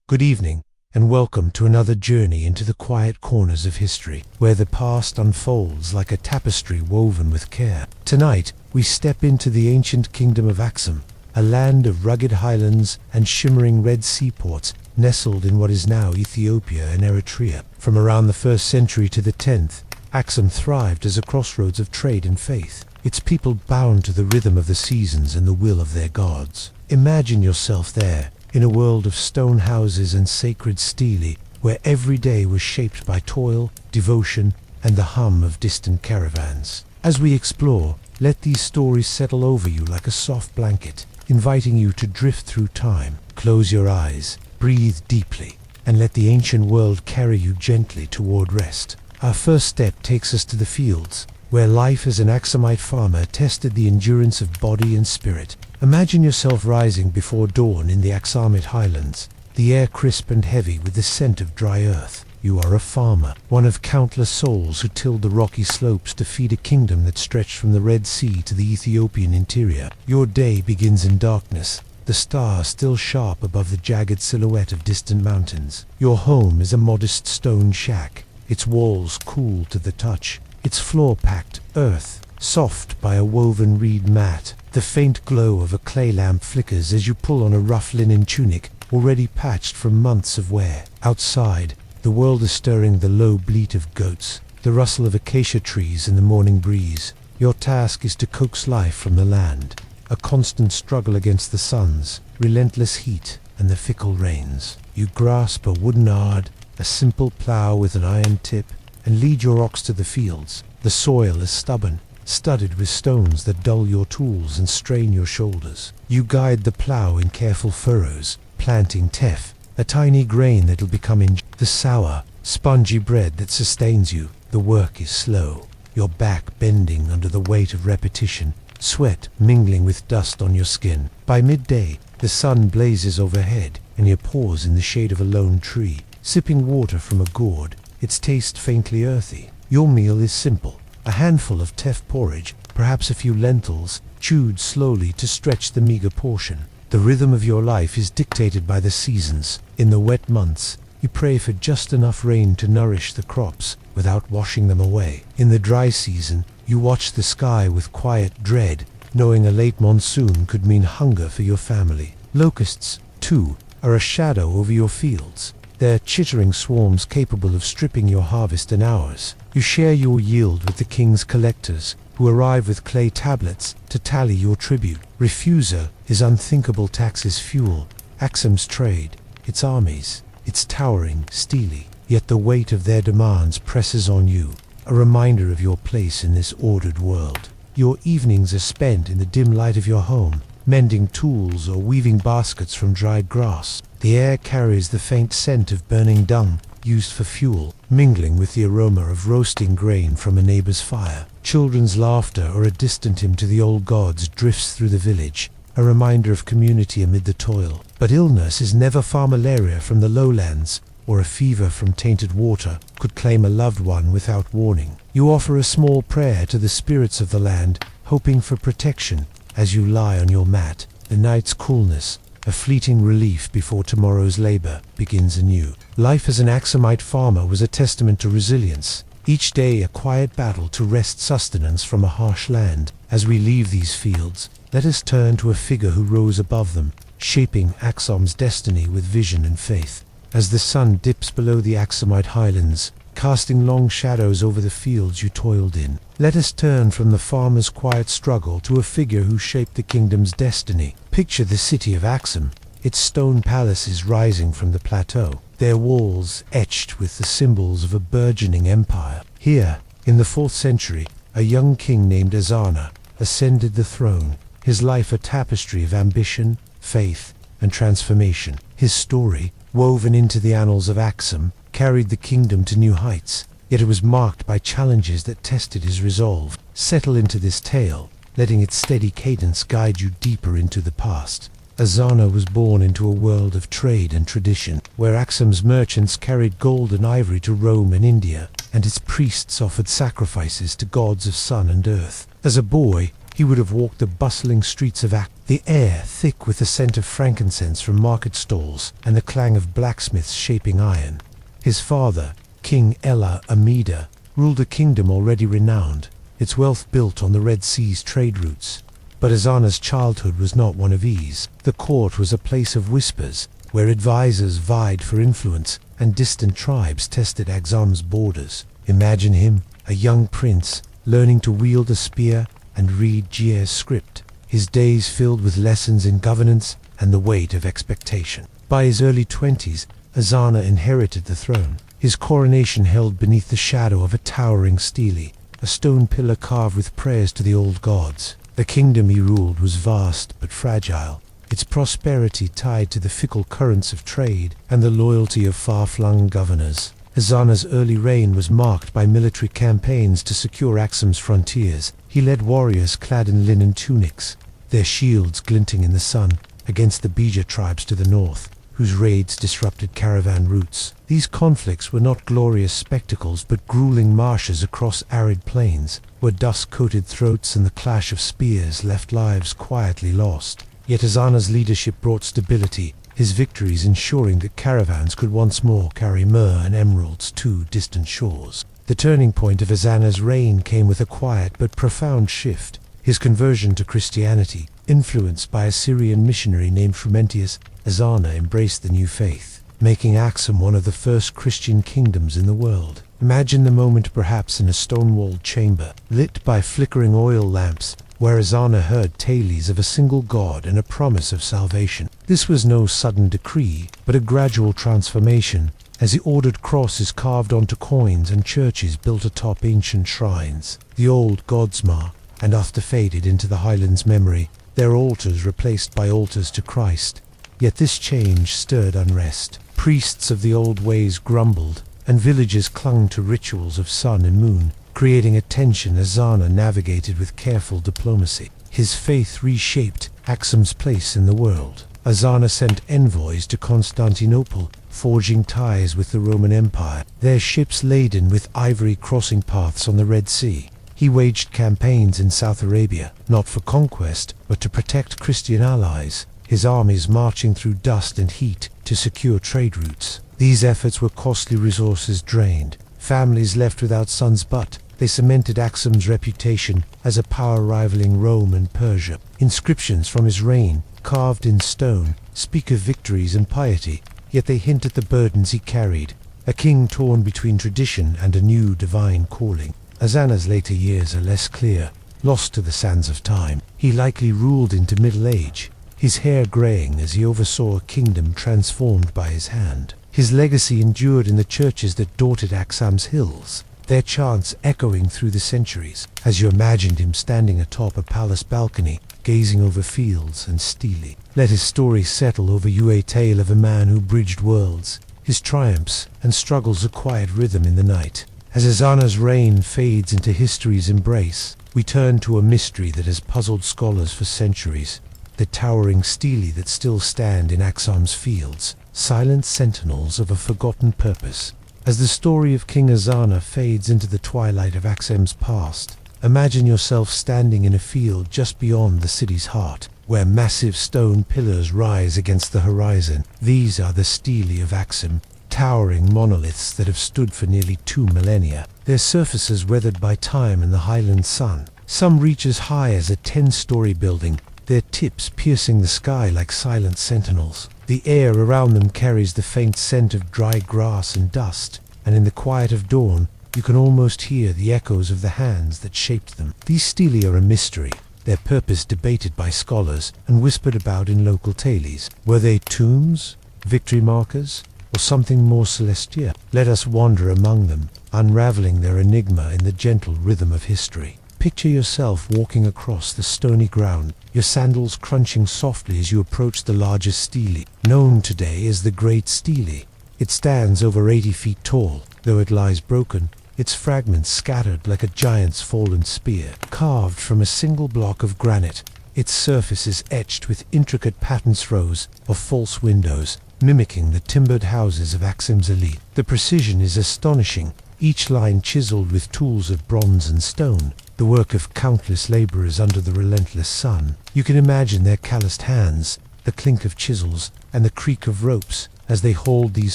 Good evening, and welcome to another journey into the quiet corners of history, where the past unfolds like a tapestry woven with care. Tonight, we step into the ancient kingdom of Aksum, a land of rugged highlands and shimmering red seaports nestled in what is now Ethiopia and Eritrea. From around the 1st century to the 10th, Aksum thrived as a crossroads of trade and faith, its people bound to the rhythm of the seasons and the will of their gods. Imagine yourself there, in a world of stone houses and sacred stele, where every day was shaped by toil, devotion, and the hum of distant caravans. As we explore, let these stories settle over you like a soft blanket, inviting you to drift through time. Close your eyes, breathe deeply, and let the ancient world carry you gently toward rest. Our first step takes us to the fields, where life as an Aksumite farmer tested the endurance of body and spirit. Imagine yourself rising before dawn in the Aksumite highlands, the air crisp and heavy with the scent of dry earth. You are a farmer, one of countless souls who tilled the rocky slopes to feed a kingdom that stretched from the Red Sea to the Ethiopian interior. Your day begins in darkness, the stars still sharp above the jagged silhouette of distant mountains. Your home is a modest stone shack, its walls cool to the touch, its floor packed earth, soft by a woven reed mat. The faint glow of a clay lamp flickers as you pull on a rough linen tunic, already patched from months of wear. Outside, the world is stirring the low bleat of goats, the rustle of acacia trees in the morning breeze. Your task is to coax life from the land, a constant struggle against the sun's relentless heat and the fickle rains. You grasp a wooden ard, a simple plough with an iron tip, and lead your ox to the fields. The soil is stubborn, studded with stones that dull your tools and strain your shoulders. You guide the plough in careful furrows, planting teff, a tiny grain that'll become the sour, spongy bread that sustains you. The work is slow, your back bending under the weight of repetition, sweat mingling with dust on your skin. By midday, the sun blazes overhead, and you pause in the shade of a lone tree, sipping water from a gourd, its taste faintly earthy. Your meal is simple. A handful of teff porridge, perhaps a few lentils, chewed slowly to stretch the meager portion. The rhythm of your life is dictated by the seasons. In the wet months, you pray for just enough rain to nourish the crops without washing them away. In the dry season, you watch the sky with quiet dread, knowing a late monsoon could mean hunger for your family. Locusts, too, are a shadow over your fields, their chittering swarms capable of stripping your harvest in hours. You share your yield with the king's collectors, who arrive with clay tablets to tally your tribute. Refusal is unthinkable taxes fuel Aksum's trade, its armies, its towering stele. Yet the weight of their demands presses on you, a reminder of your place in this ordered world. Your evenings are spent in the dim light of your home, mending tools or weaving baskets from dried grass. The air carries the faint scent of burning dung, used for fuel, mingling with the aroma of roasting grain from a neighbor's fire. Children's laughter or a distant hymn to the old gods drifts through the village, a reminder of community amid the toil. But illness is never far. Malaria from the lowlands, or a fever from tainted water, could claim a loved one without warning. You offer a small prayer to the spirits of the land, hoping for protection as you lie on your mat. The night's coolness, a fleeting relief before tomorrow's labor begins anew. Life as an Aksumite farmer was a testament to resilience, each day a quiet battle to wrest sustenance from a harsh land. As we leave these fields, let us turn to a figure who rose above them, shaping Aksum's destiny with vision and faith. As the sun dips below the Aksumite highlands, casting long shadows over the fields you toiled in, let us turn from the farmer's quiet struggle to a figure who shaped the kingdom's destiny. Picture the city of Aksum, its stone palaces rising from the plateau, their walls etched with the symbols of a burgeoning empire. Here, in the 4th century, a young king named Azana ascended the throne, his life a tapestry of ambition, faith, and transformation. His story, woven into the annals of Aksum, carried the kingdom to new heights, yet it was marked by challenges that tested his resolve. Settle into this tale, letting its steady cadence guide you deeper into the past. Azana was born into a world of trade and tradition, where Aksum's merchants carried gold and ivory to Rome and India, and its priests offered sacrifices to gods of sun and earth. As a boy, he would have walked the bustling streets of Ak, the air thick with the scent of frankincense from market stalls and the clang of blacksmiths shaping iron. His father, King Ella Amida, ruled a kingdom already renowned, its wealth built on the Red Sea's trade routes. But Ezana's childhood was not one of ease. The court was a place of whispers, where advisors vied for influence and distant tribes tested Aksum's borders. Imagine him, a young prince, learning to wield a spear and read Jier's script, his days filled with lessons in governance and the weight of expectation. By his early 20s, Ezana inherited the throne, his coronation held beneath the shadow of a towering stele, a stone pillar carved with prayers to the old gods. The kingdom he ruled was vast but fragile, its prosperity tied to the fickle currents of trade and the loyalty of far-flung governors. Ezana's early reign was marked by military campaigns to secure Aksum's frontiers. He led warriors clad in linen tunics, their shields glinting in the sun, against the Bija tribes to the north, whose raids disrupted caravan routes. These conflicts were not glorious spectacles but grueling marches across arid plains, where dust-coated throats and the clash of spears left lives quietly lost. Yet Ezana's leadership brought stability, his victories ensuring that caravans could once more carry myrrh and emeralds to distant shores. The turning point of Ezana's reign came with a quiet but profound shift, his conversion to Christianity. Influenced by a Syrian missionary named Frumentius, Ezana embraced the new faith, making Aksum one of the first Christian kingdoms in the world. Imagine the moment, perhaps in a stone-walled chamber, lit by flickering oil lamps, where Ezana heard tales of a single god and a promise of salvation. This was no sudden decree, but a gradual transformation, as he ordered crosses carved onto coins and churches built atop ancient shrines. The old gods marked and after faded into the highlands' memory, their altars replaced by altars to Christ. Yet this change stirred unrest. Priests of the old ways grumbled, and villagers clung to rituals of sun and moon, creating a tension Ezana navigated with careful diplomacy. His faith reshaped Aksum's place in the world. Ezana sent envoys to Constantinople, forging ties with the Roman Empire, their ships laden with ivory crossing paths on the Red Sea. He waged campaigns in South Arabia, not for conquest, but to protect Christian allies, his armies marching through dust and heat to secure trade routes. These efforts were costly, resources drained, families left without sons, but they cemented Aksum's reputation as a power rivaling Rome and Persia. Inscriptions from his reign, carved in stone, speak of victories and piety, yet they hint at the burdens he carried, a king torn between tradition and a new divine calling. Ezana's later years are less clear, lost to the sands of time. He likely ruled into middle age, his hair graying as he oversaw a kingdom transformed by his hand. His legacy endured in the churches that dotted Aksum's hills, their chants echoing through the centuries, as you imagined him standing atop a palace balcony, gazing over fields and stele. Let his story settle over you, a tale of a man who bridged worlds, his triumphs and struggles a quiet rhythm in the night. As Ezana's reign fades into history's embrace, we turn to a mystery that has puzzled scholars for centuries, the towering stele that still stand in Aksum's fields, silent sentinels of a forgotten purpose. As the story of King Ezana fades into the twilight of Aksum's past, imagine yourself standing in a field just beyond the city's heart, where massive stone pillars rise against the horizon. These are the stele of Aksum, towering monoliths that have stood for nearly 2 millennia, their surfaces weathered by time and the highland sun. Some reach as high as a 10-story building, their tips piercing the sky like silent sentinels. The air around them carries the faint scent of dry grass and dust, and in the quiet of dawn, you can almost hear the echoes of the hands that shaped them. These stele are a mystery, their purpose debated by scholars and whispered about in local tales. Were they tombs, victory markers, or something more celestial? Let us wander among them, unraveling their enigma in the gentle rhythm of history. Picture yourself walking across the stony ground, your sandals crunching softly as you approach the largest stele, known today as the Great Stele. It stands over 80 feet tall, though it lies broken, its fragments scattered like a giant's fallen spear. Carved from a single block of granite, its surface is etched with intricate pattern rows of false windows, mimicking the timbered houses of Aksum's elite. The precision is astonishing, each line chiseled with tools of bronze and stone, the work of countless laborers under the relentless sun. You can imagine their calloused hands, the clink of chisels, and the creak of ropes as they hauled these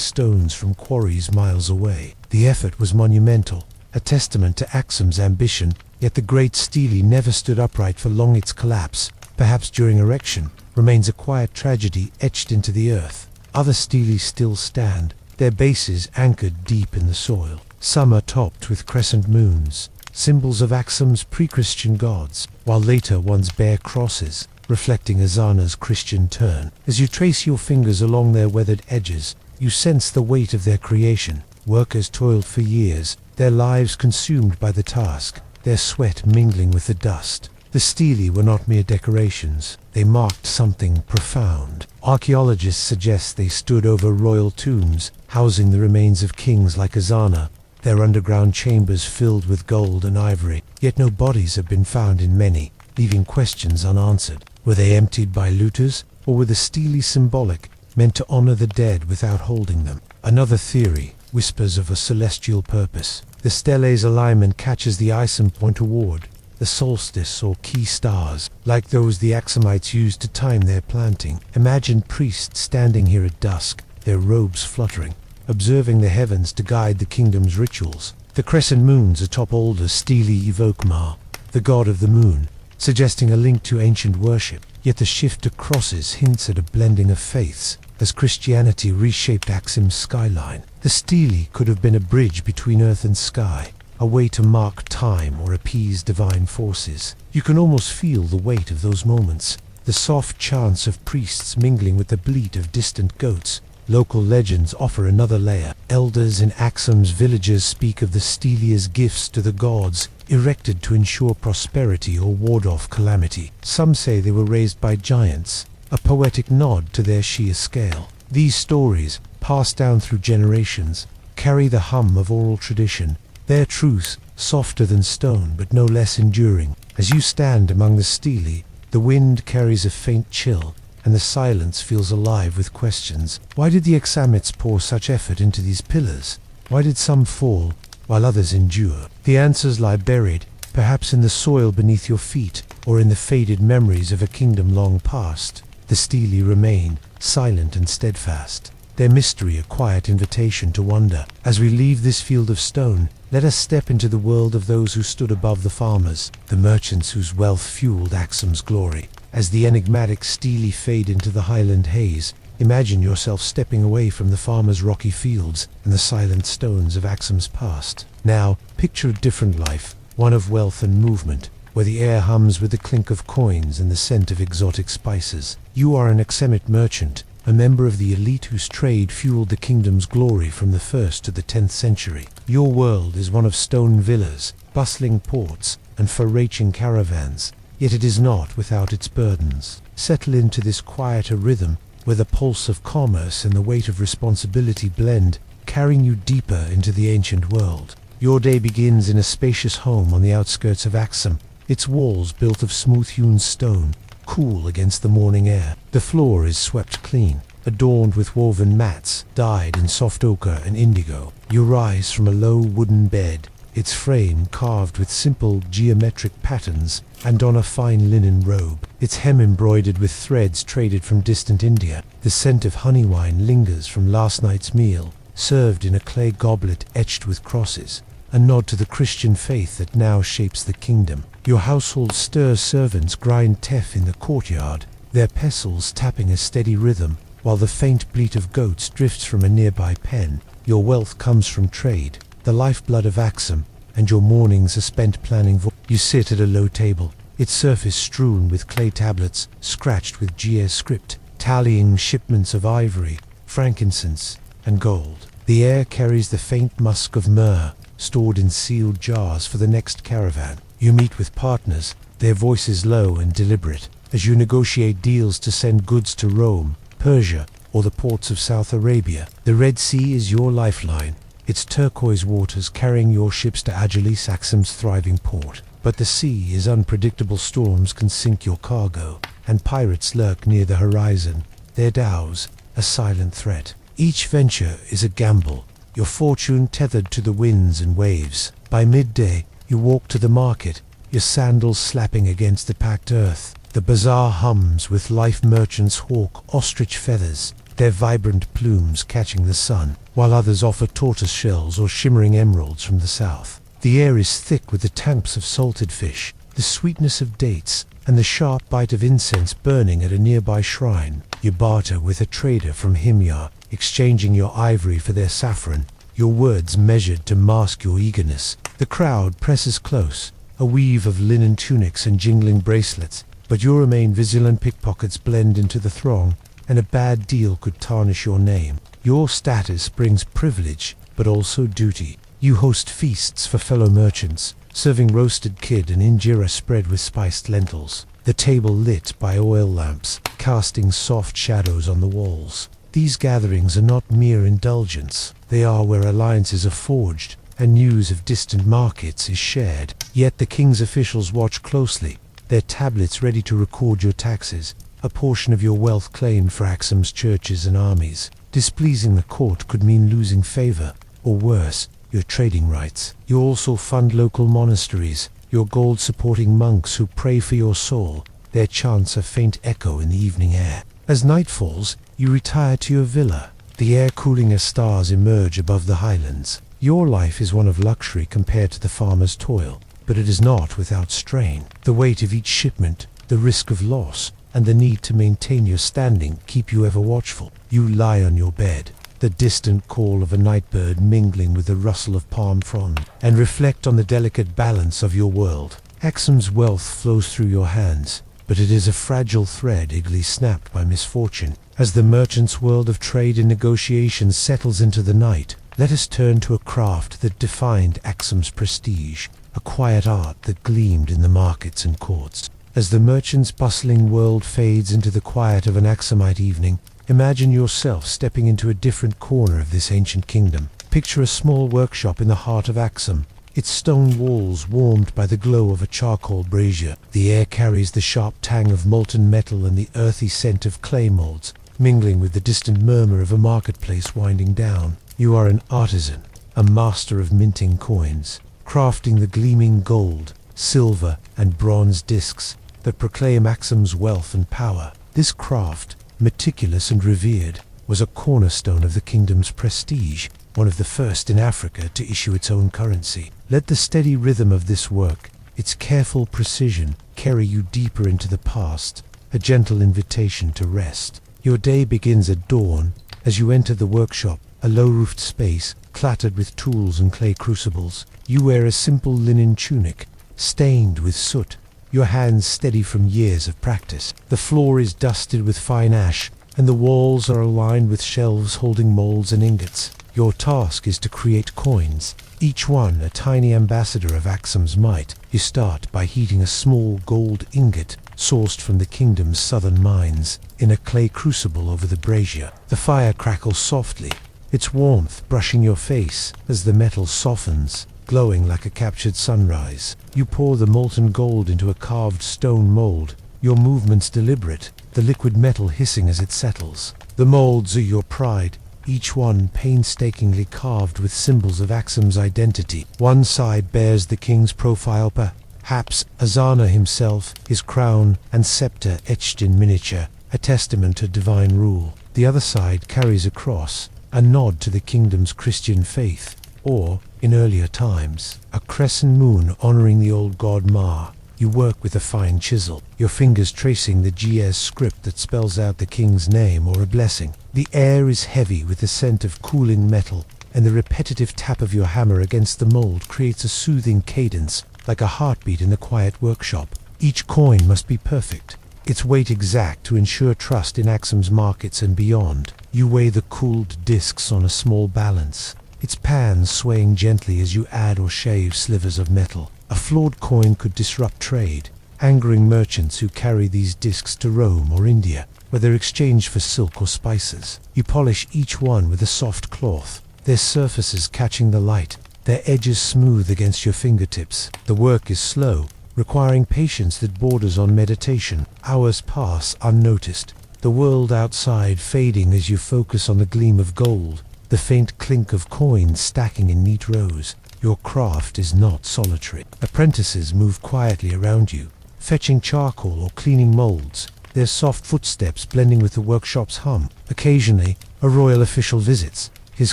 stones from quarries miles away. The effort was monumental, a testament to Aksum's ambition, yet the great stele never stood upright for long. Its collapse, perhaps during erection, remains a quiet tragedy etched into the earth. Other steles still stand, their bases anchored deep in the soil. Some are topped with crescent moons, symbols of Aksum's pre-Christian gods, while later ones bear crosses, reflecting Azana's Christian turn. As you trace your fingers along their weathered edges, you sense the weight of their creation. Workers toiled for years, their lives consumed by the task, their sweat mingling with the dust. The stele were not mere decorations, they marked something profound. Archaeologists suggest they stood over royal tombs, housing the remains of kings like Azana, their underground chambers filled with gold and ivory. Yet no bodies have been found in many, leaving questions unanswered. Were they emptied by looters, or were the stele symbolic, meant to honor the dead without holding them? Another theory whispers of a celestial purpose. The stele's alignment catches the Isam point toward the solstice or key stars, like those the Aksumites used to time their planting. Imagine priests standing here at dusk, their robes fluttering, observing the heavens to guide the kingdom's rituals. The crescent moons atop older stele evoke Ma, the god of the moon, suggesting a link to ancient worship. Yet the shift to crosses hints at a blending of faiths, as Christianity reshaped Aksum's skyline. The stele could have been a bridge between earth and sky, a way to mark time or appease divine forces. You can almost feel the weight of those moments, the soft chants of priests mingling with the bleat of distant goats. Local legends offer another layer. Elders in Aksum's villages speak of the stele as gifts to the gods, erected to ensure prosperity or ward off calamity. Some say they were raised by giants, a poetic nod to their sheer scale. These stories, passed down through generations, carry the hum of oral tradition, their truth softer than stone but no less enduring. As you stand among the stele, the wind carries a faint chill, and the silence feels alive with questions. Why did the Aksumites pour such effort into these pillars? Why did some fall, while others endure? The answers lie buried, perhaps in the soil beneath your feet, or in the faded memories of a kingdom long past. The stele remain, silent and steadfast, their mystery a quiet invitation to wonder. As we leave this field of stone, let us step into the world of those who stood above the farmers, the merchants whose wealth fueled Aksum's glory. As the enigmatic stele fade into the highland haze, imagine yourself stepping away from the farmers' rocky fields and the silent stones of Aksum's past. Now, picture a different life, one of wealth and movement, where the air hums with the clink of coins and the scent of exotic spices. You are an Aksumite merchant, a member of the elite whose trade fueled the kingdom's glory from the 1st to the 10th century. Your world is one of stone villas, bustling ports, and far-reaching caravans, yet it is not without its burdens. Settle into this quieter rhythm, where the pulse of commerce and the weight of responsibility blend, carrying you deeper into the ancient world. Your day begins in a spacious home on the outskirts of Aksum, its walls built of smooth-hewn stone, cool against the morning air. The floor is swept clean, adorned with woven mats, dyed in soft ochre and indigo. You rise from a low wooden bed, its frame carved with simple geometric patterns, and don a fine linen robe, its hem embroidered with threads traded from distant India. The scent of honey wine lingers from last night's meal, served in a clay goblet etched with crosses, a nod to the Christian faith that now shapes the kingdom. Your household stirs servants grind teff in the courtyard, their pestles tapping a steady rhythm, while the faint bleat of goats drifts from a nearby pen. Your wealth comes from trade, the lifeblood of Aksum, and your mornings are spent planning. You sit at a low table, its surface strewn with clay tablets, scratched with GS script, tallying shipments of ivory, frankincense, and gold. The air carries the faint musk of myrrh, stored in sealed jars for the next caravan. You meet with partners, their voices low and deliberate, as you negotiate deals to send goods to Rome, Persia, or the ports of South Arabia. The Red Sea is your lifeline, its turquoise waters carrying your ships to Agilis, Aksum's thriving port. But the sea is unpredictable. Storms can sink your cargo, and pirates lurk near the horizon, their dhows a silent threat. Each venture is a gamble, your fortune tethered to the winds and waves. By midday, you walk to the market, your sandals slapping against the packed earth. The bazaar hums with life merchants hawk ostrich feathers, their vibrant plumes catching the sun, while others offer tortoise shells or shimmering emeralds from the south. The air is thick with the tamps of salted fish, the sweetness of dates, and the sharp bite of incense burning at a nearby shrine. You barter with a trader from Himyar, exchanging your ivory for their saffron, your words measured to mask your eagerness. The crowd presses close, a weave of linen tunics and jingling bracelets, but you remain vigilant. Pickpockets blend into the throng, and a bad deal could tarnish your name. Your status brings privilege, but also duty. You host feasts for fellow merchants, serving roasted kid and injera spread with spiced lentils, the table lit by oil lamps, casting soft shadows on the walls. These gatherings are not mere indulgence. They are where alliances are forged, and news of distant markets is shared. Yet the king's officials watch closely, their tablets ready to record your taxes, a portion of your wealth claimed for Aksum's churches and armies. Displeasing the court could mean losing favor, or worse, your trading rights. You also fund local monasteries, your gold supporting monks who pray for your soul, their chants a faint echo in the evening air. As night falls, you retire to your villa, the air cooling as stars emerge above the highlands. Your life is one of luxury compared to the farmer's toil, but it is not without strain. The weight of each shipment, the risk of loss, and the need to maintain your standing keep you ever watchful. You lie on your bed, the distant call of a nightbird mingling with the rustle of palm frond, and reflect on the delicate balance of your world. Aksum's wealth flows through your hands, but it is a fragile thread eagerly snapped by misfortune. As the merchant's world of trade and negotiation settles into the night, let us turn to a craft that defined Aksum's prestige, a quiet art that gleamed in the markets and courts. As the merchant's bustling world fades into the quiet of an Aksumite evening, imagine yourself stepping into a different corner of this ancient kingdom. Picture a small workshop in the heart of Aksum, its stone walls warmed by the glow of a charcoal brazier. The air carries the sharp tang of molten metal and the earthy scent of clay molds, mingling with the distant murmur of a marketplace winding down. You are an artisan, a master of minting coins, crafting the gleaming gold, silver, and bronze discs that proclaim Aksum's wealth and power. This craft, meticulous and revered, was a cornerstone of the kingdom's prestige, one of the first in Africa to issue its own currency. Let the steady rhythm of this work, its careful precision, carry you deeper into the past, a gentle invitation to rest. Your day begins at dawn as you enter the workshop, a low-roofed space cluttered with tools and clay crucibles. You wear a simple linen tunic, stained with soot, your hands steady from years of practice. The floor is dusted with fine ash, and the walls are aligned with shelves holding molds and ingots. Your task is to create coins, each one a tiny ambassador of Aksum's might. You start by heating a small gold ingot, sourced from the kingdom's southern mines, in a clay crucible over the brazier. The fire crackles softly, its warmth brushing your face as the metal softens, glowing like a captured sunrise. You pour the molten gold into a carved stone mold, your movements deliberate, the liquid metal hissing as it settles. The molds are your pride, each one painstakingly carved with symbols of Aksum's identity. One side bears the king's profile, perhaps Azana himself, his crown and scepter etched in miniature, a testament to divine rule. The other side carries a cross, a nod to the kingdom's Christian faith, or, in earlier times, a crescent moon honoring the old god Ma. You work with a fine chisel, your fingers tracing the GS script that spells out the king's name or a blessing. The air is heavy with the scent of cooling metal, and the repetitive tap of your hammer against the mold creates a soothing cadence, like a heartbeat in the quiet workshop. Each coin must be perfect, its weight exact to ensure trust in Aksum's markets and beyond. You weigh the cooled discs on a small balance, its pan swaying gently as you add or shave slivers of metal. A flawed coin could disrupt trade, angering merchants who carry these discs to Rome or India, where they're exchanged for silk or spices. You polish each one with a soft cloth, their surfaces catching the light, their edges smooth against your fingertips. The work is slow, requiring patience that borders on meditation. Hours pass unnoticed, the world outside fading as you focus on the gleam of gold, the faint clink of coins stacking in neat rows. Your craft is not solitary. Apprentices move quietly around you, fetching charcoal or cleaning molds, their soft footsteps blending with the workshop's hum. Occasionally, a royal official visits, his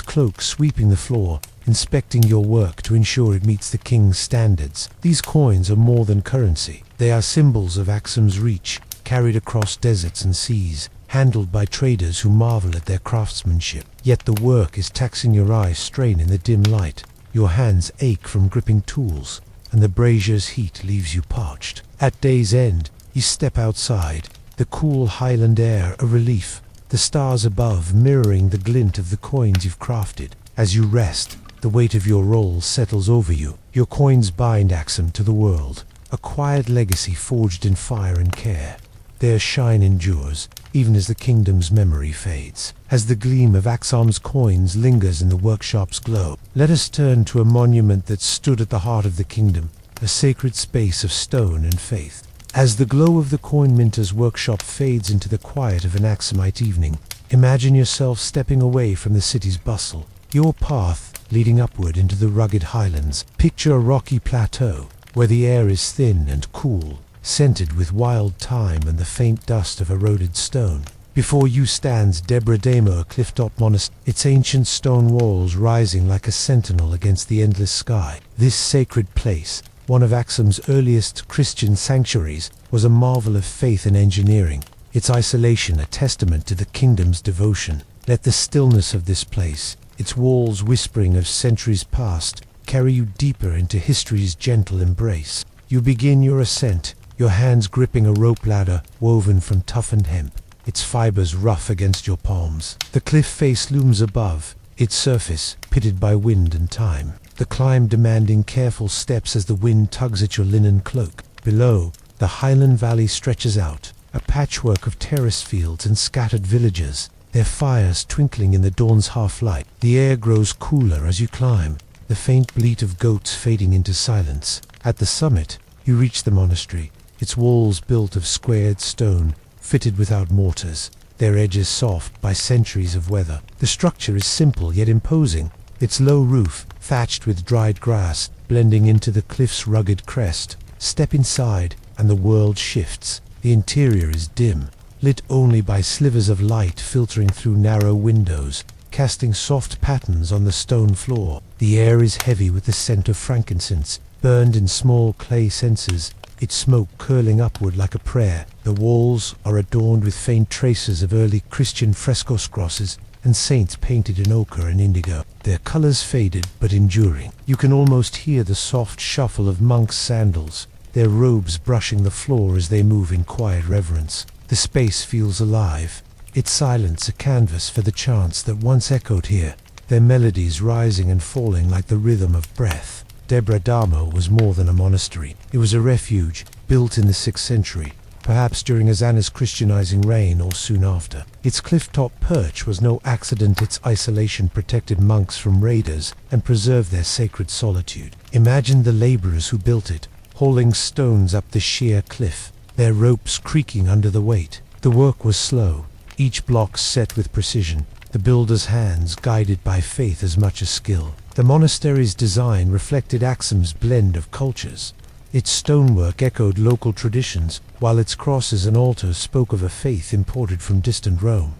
cloak sweeping the floor, inspecting your work to ensure it meets the king's standards. These coins are more than currency. They are symbols of Aksum's reach, carried across deserts and seas, handled by traders who marvel at their craftsmanship. Yet the work is taxing your eyes strain in the dim light. Your hands ache from gripping tools, and the brazier's heat leaves you parched. At day's end, you step outside, the cool highland air a relief, the stars above mirroring the glint of the coins you've crafted. As you rest, the weight of your role settles over you. Your coins bind Aksum to the world, a quiet legacy forged in fire and care. Their shine endures, even as the kingdom's memory fades. As the gleam of Aksum's coins lingers in the workshop's glow, let us turn to a monument that stood at the heart of the kingdom, a sacred space of stone and faith. As the glow of the coin minter's workshop fades into the quiet of an Aksumite evening, imagine yourself stepping away from the city's bustle, your path leading upward into the rugged highlands. Picture a rocky plateau, where the air is thin and cool, scented with wild thyme and the faint dust of eroded stone. Before you stands Debre Damo, a cliff-top monastery, its ancient stone walls rising like a sentinel against the endless sky. This sacred place, one of Aksum's earliest Christian sanctuaries, was a marvel of faith and engineering, its isolation a testament to the kingdom's devotion. Let the stillness of this place, its walls whispering of centuries past, carry you deeper into history's gentle embrace. You begin your ascent, your hands gripping a rope ladder woven from toughened hemp, its fibers rough against your palms. The cliff face looms above, its surface pitted by wind and time. The climb demanding careful steps as the wind tugs at your linen cloak. Below, the highland valley stretches out, a patchwork of terrace fields and scattered villages, their fires twinkling in the dawn's half-light. The air grows cooler as you climb, the faint bleat of goats fading into silence. At the summit, you reach the monastery, its walls built of squared stone, fitted without mortars, their edges soft by centuries of weather. The structure is simple yet imposing, its low roof, thatched with dried grass, blending into the cliff's rugged crest. Step inside, and the world shifts. The interior is dim, lit only by slivers of light filtering through narrow windows, casting soft patterns on the stone floor. The air is heavy with the scent of frankincense, burned in small clay censers, its smoke curling upward like a prayer. The walls are adorned with faint traces of early Christian fresco crosses and saints painted in ochre and indigo, their colors faded but enduring. You can almost hear the soft shuffle of monks' sandals, their robes brushing the floor as they move in quiet reverence. The space feels alive, its silence a canvas for the chants that once echoed here, their melodies rising and falling like the rhythm of breath. Debre Damo was more than a monastery. It was a refuge, built in the 6th century, perhaps during Azana's Christianizing reign or soon after. Its cliff-top perch was no accident. Its isolation protected monks from raiders and preserved their sacred solitude. Imagine the laborers who built it, hauling stones up the sheer cliff, their ropes creaking under the weight. The work was slow, each block set with precision, the builder's hands guided by faith as much as skill. The monastery's design reflected Aksum's blend of cultures. Its stonework echoed local traditions, while its crosses and altars spoke of a faith imported from distant Rome.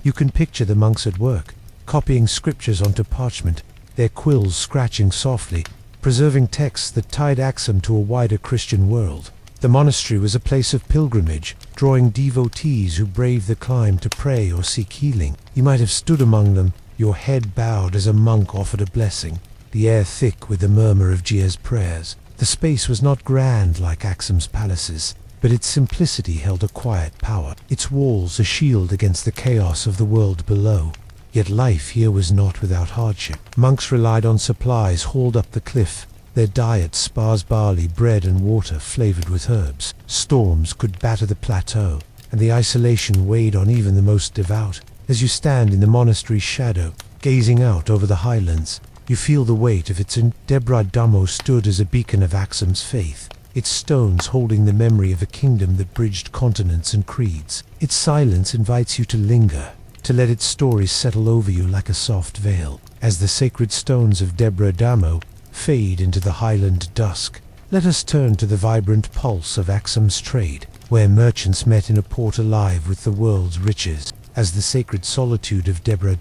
You can picture the monks at work, copying scriptures onto parchment, their quills scratching softly, preserving texts that tied Aksum to a wider Christian world. The monastery was a place of pilgrimage, drawing devotees who braved the climb to pray or seek healing. You might have stood among them, your head bowed as a monk offered a blessing, the air thick with the murmur of Jia's prayers. The space was not grand like Aksum's palaces, but its simplicity held a quiet power, its walls a shield against the chaos of the world below. Yet life here was not without hardship. Monks relied on supplies hauled up the cliff, their diet sparse barley, bread and water flavored with herbs. Storms could batter the plateau, and the isolation weighed on even the most devout. As you stand in the monastery's shadow, gazing out over the highlands, you feel the weight of its Debre Damo stood as a beacon of Aksum's faith, its stones holding the memory of a kingdom that bridged continents and creeds. Its silence invites you to linger, to let its stories settle over you like a soft veil. As the sacred stones of Debre Damo fade into the highland dusk. Let us turn to the vibrant pulse of Aksum's trade, where merchants met in a port alive with the world's riches. As the sacred solitude of Debra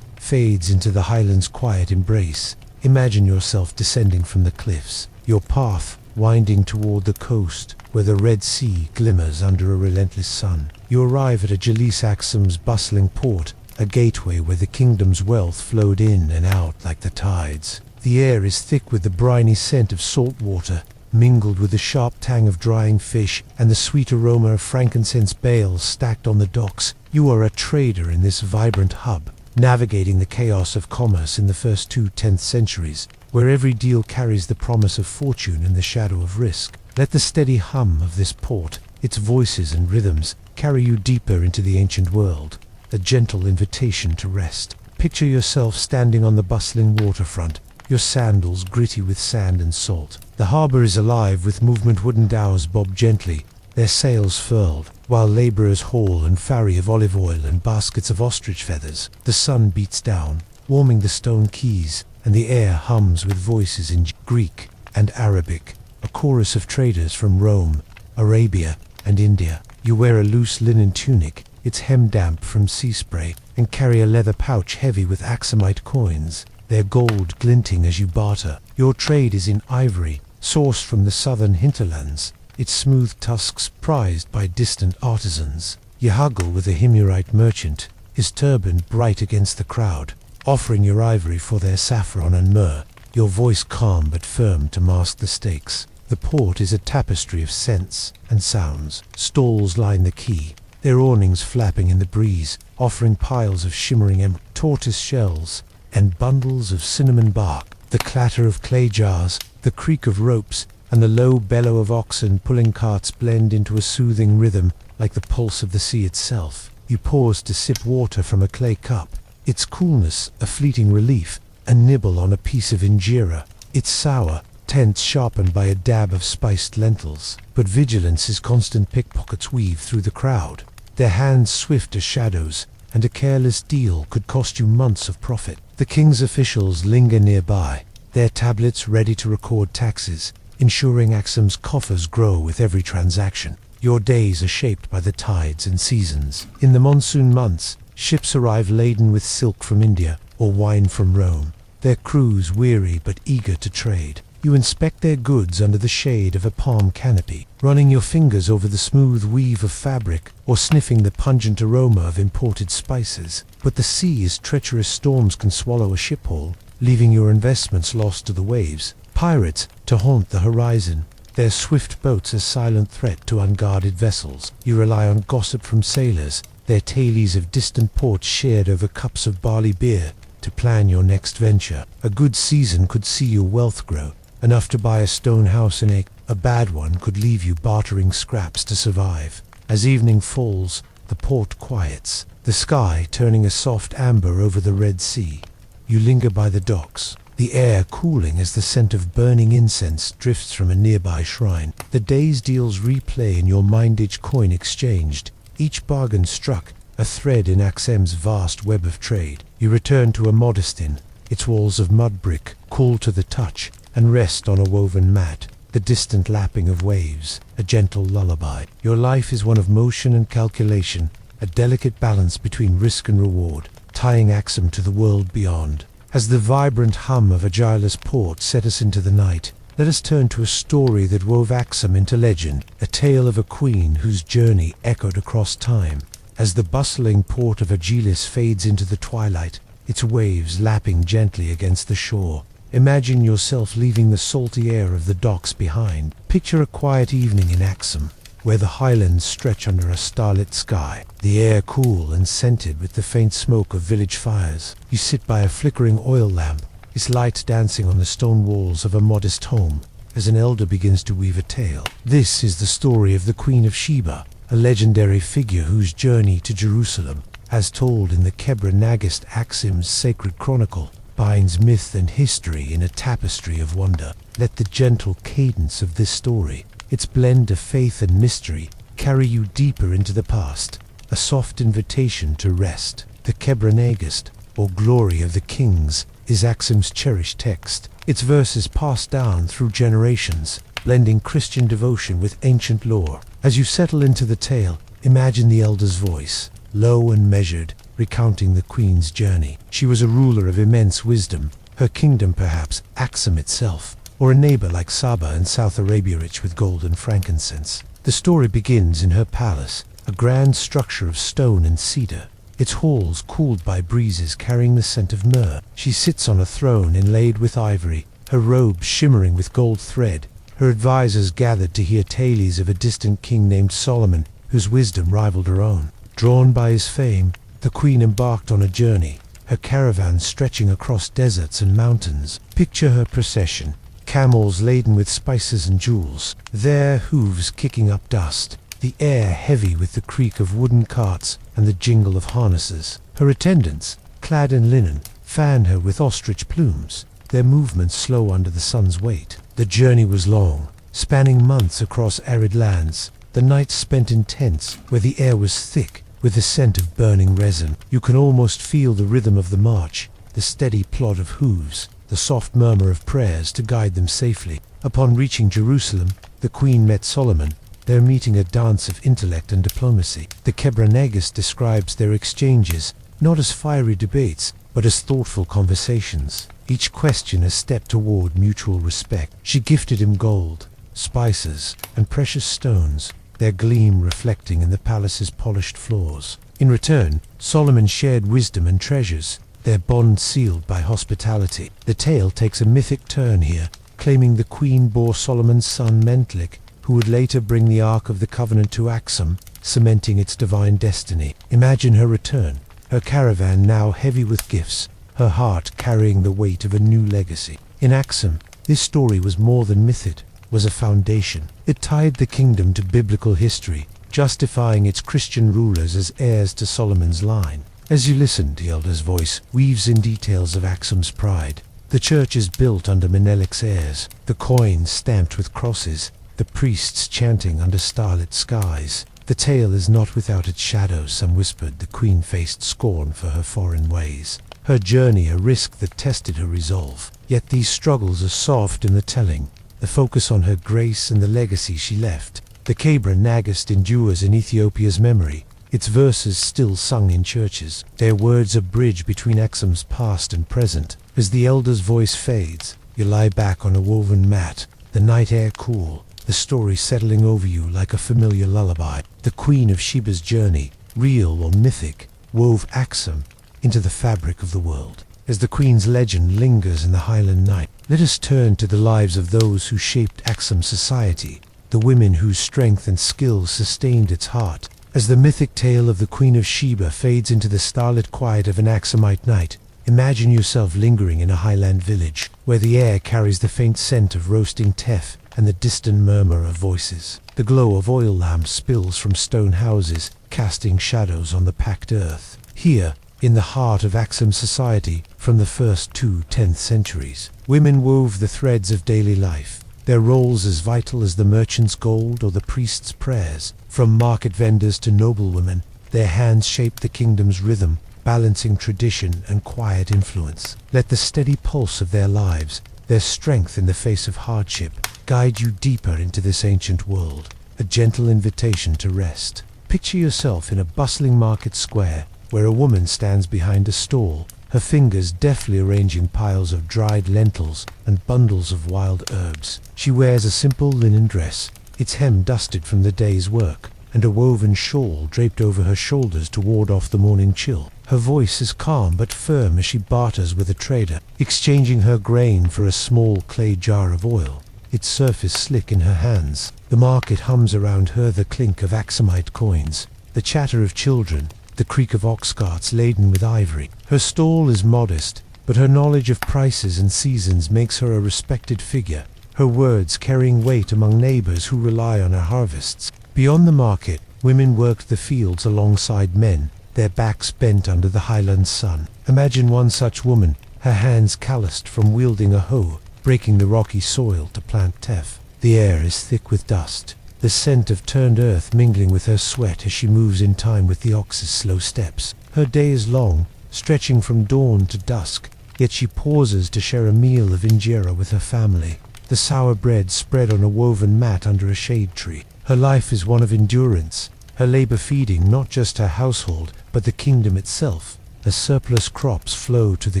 fades into the highlands' quiet embrace, imagine yourself descending from the cliffs, your path winding toward the coast, where the Red Sea glimmers under a relentless sun. You arrive at Agilis Aksum's bustling port, a gateway where the kingdom's wealth flowed in and out like the tides. The air is thick with the briny scent of salt water, mingled with the sharp tang of drying fish and the sweet aroma of frankincense bales stacked on the docks. You are a trader in this vibrant hub, navigating the chaos of commerce in the first 10th centuries, where every deal carries the promise of fortune and the shadow of risk. Let the steady hum of this port, its voices and rhythms, carry you deeper into the ancient world, a gentle invitation to rest. Picture yourself standing on the bustling waterfront, your sandals gritty with sand and salt. The harbor is alive with movement. Wooden dhows bob gently, their sails furled, while laborers haul and ferry of olive oil and baskets of ostrich feathers. The sun beats down, warming the stone quays, and the air hums with voices in Greek and Arabic, a chorus of traders from Rome, Arabia, and India. You wear a loose linen tunic, its hem damp from sea spray, and carry a leather pouch heavy with Aksumite coins, their gold glinting as you barter. Your trade is in ivory, sourced from the southern hinterlands, its smooth tusks prized by distant artisans. You haggle with a Himyarite merchant, his turban bright against the crowd, offering your ivory for their saffron and myrrh, your voice calm but firm to mask the stakes. The port is a tapestry of scents and sounds. Stalls line the quay, their awnings flapping in the breeze, offering piles of shimmering tortoise shells and bundles of cinnamon bark. The clatter of clay jars, the creak of ropes, and the low bellow of oxen pulling carts blend into a soothing rhythm like the pulse of the sea itself. You pause to sip water from a clay cup, its coolness a fleeting relief, and nibble on a piece of injera, its sour, tense sharpened by a dab of spiced lentils. But vigilance is constant. Pickpockets weave through the crowd, their hands swift as shadows, and a careless deal could cost you months of profit. The king's officials linger nearby, their tablets ready to record taxes, ensuring Aksum's coffers grow with every transaction. Your days are shaped by the tides and seasons. In the monsoon months, ships arrive laden with silk from India or wine from Rome, their crews weary but eager to trade. You inspect their goods under the shade of a palm canopy, running your fingers over the smooth weave of fabric or sniffing the pungent aroma of imported spices. But the sea is treacherous. Storms can swallow a ship whole, leaving your investments lost to the waves. Pirates to haunt the horizon, their swift boats a silent threat to unguarded vessels. You rely on gossip from sailors, their tales of distant ports shared over cups of barley beer, to plan your next venture. A good season could see your wealth grow, enough to buy a stone house in a bad one could leave you bartering scraps to survive. As evening falls, the port quiets, the sky turning a soft amber over the Red Sea. You linger by the docks, the air cooling as the scent of burning incense drifts from a nearby shrine. The day's deals replay in your mind, each coin exchanged, each bargain struck, a thread in Aksum's vast web of trade. You return to a modest inn, its walls of mud brick, cool to the touch, and rest on a woven mat, the distant lapping of waves, a gentle lullaby. Your life is one of motion and calculation, a delicate balance between risk and reward, tying Aksum to the world beyond. As the vibrant hum of Agilis port set us into the night, let us turn to a story that wove Aksum into legend, a tale of a queen whose journey echoed across time. As the bustling port of Agilis fades into the twilight, its waves lapping gently against the shore, imagine yourself leaving the salty air of the docks behind. Picture a quiet evening in Aksum, where the highlands stretch under a starlit sky, the air cool and scented with the faint smoke of village fires. You sit by a flickering oil lamp, its light dancing on the stone walls of a modest home, as an elder begins to weave a tale. This is the story of the Queen of Sheba, a legendary figure whose journey to Jerusalem, as told in the Kebra Nagast Aksum's sacred chronicle, binds myth and history in a tapestry of wonder. Let the gentle cadence of this story, its blend of faith and mystery, carry you deeper into the past, a soft invitation to rest. The Kebra Nagast, or Glory of the Kings, is Aksum's cherished text. its verses passed down through generations, blending Christian devotion with ancient lore. As you settle into the tale, imagine the elder's voice, low and measured, recounting the queen's journey. She was a ruler of immense wisdom, her kingdom perhaps Aksum itself, or a neighbor like Saba in South Arabia rich with gold and frankincense. The story begins in her palace, a grand structure of stone and cedar, its halls cooled by breezes carrying the scent of myrrh. She sits on a throne inlaid with ivory, her robes shimmering with gold thread. Her advisors gathered to hear tales of a distant king named Solomon, whose wisdom rivaled her own. Drawn by his fame, the queen embarked on a journey, her caravan stretching across deserts and mountains. Picture her procession, camels laden with spices and jewels, their hooves kicking up dust, the air heavy with the creak of wooden carts and the jingle of harnesses. Her attendants, clad in linen, fanned her with ostrich plumes, their movements slow under the sun's weight. The journey was long, spanning months across arid lands, the nights spent in tents where the air was thick with the scent of burning resin. You can almost feel the rhythm of the march, the steady plod of hooves, the soft murmur of prayers to guide them safely. Upon reaching Jerusalem, the queen met Solomon, their meeting a dance of intellect and diplomacy. The Kebra describes their exchanges not as fiery debates, but as thoughtful conversations, each question a step toward mutual respect. She gifted him gold, spices, and precious stones, their gleam reflecting in the palace's polished floors. In return, Solomon shared wisdom and treasures, their bond sealed by hospitality. The tale takes a mythic turn here, claiming the queen bore Solomon's son Mentlik, who would later bring the Ark of the Covenant to Aksum, cementing its divine destiny. Imagine her return, her caravan now heavy with gifts, her heart carrying the weight of a new legacy. In Aksum, this story was more than myth, it was a foundation. It tied the kingdom to biblical history, justifying its Christian rulers as heirs to Solomon's line. As you listen, the elder's voice weaves in details of Aksum's pride. The church is built under Menelik's heirs, the coins stamped with crosses, the priests chanting under starlit skies. The tale is not without its shadows. Some whispered the queen faced scorn for her foreign ways, her journey a risk that tested her resolve. Yet these struggles are soft in the telling, the focus on her grace and the legacy she left. The Kebra Nagast endures in Ethiopia's memory, its verses still sung in churches, their words a bridge between Aksum's past and present. As the elder's voice fades, you lie back on a woven mat, the night air cool, the story settling over you like a familiar lullaby. The Queen of Sheba's journey, real or mythic, wove Aksum into the fabric of the world. As the Queen's legend lingers in the Highland night, let us turn to the lives of those who shaped Aksum society, the women whose strength and skill sustained its heart. As the mythic tale of the Queen of Sheba fades into the starlit quiet of an Aksumite night, imagine yourself lingering in a highland village, where the air carries the faint scent of roasting teff and the distant murmur of voices. The glow of oil lamps spills from stone houses, casting shadows on the packed earth. Here, in the heart of Aksum society, from the first 2 10th centuries, women wove the threads of daily life, their roles as vital as the merchant's gold or the priest's prayers. From market vendors to noblewomen, their hands shaped the kingdom's rhythm, balancing tradition and quiet influence. Let the steady pulse of their lives, their strength in the face of hardship, guide you deeper into this ancient world, a gentle invitation to rest. Picture yourself in a bustling market square, where a woman stands behind a stall, her fingers deftly arranging piles of dried lentils and bundles of wild herbs. She wears a simple linen dress, its hem dusted from the day's work, and a woven shawl draped over her shoulders to ward off the morning chill. Her voice is calm but firm as she barters with a trader, exchanging her grain for a small clay jar of oil, its surface slick in her hands. The market hums around her, the clink of Aksumite coins, the chatter of children, the creak of ox carts laden with ivory. Her stall is modest, but her knowledge of prices and seasons makes her a respected figure, her words carrying weight among neighbors who rely on her harvests. Beyond the market, women worked the fields alongside men, their backs bent under the highland sun. Imagine one such woman, her hands calloused from wielding a hoe, breaking the rocky soil to plant teff. The air is thick with dust, the scent of turned earth mingling with her sweat as she moves in time with the ox's slow steps. Her day is long, stretching from dawn to dusk, Yet she pauses to share a meal of injera with her family, the sour bread spread on a woven mat under a shade tree. Her life is one of endurance, her labor feeding not just her household, but the kingdom itself. As surplus crops flow to the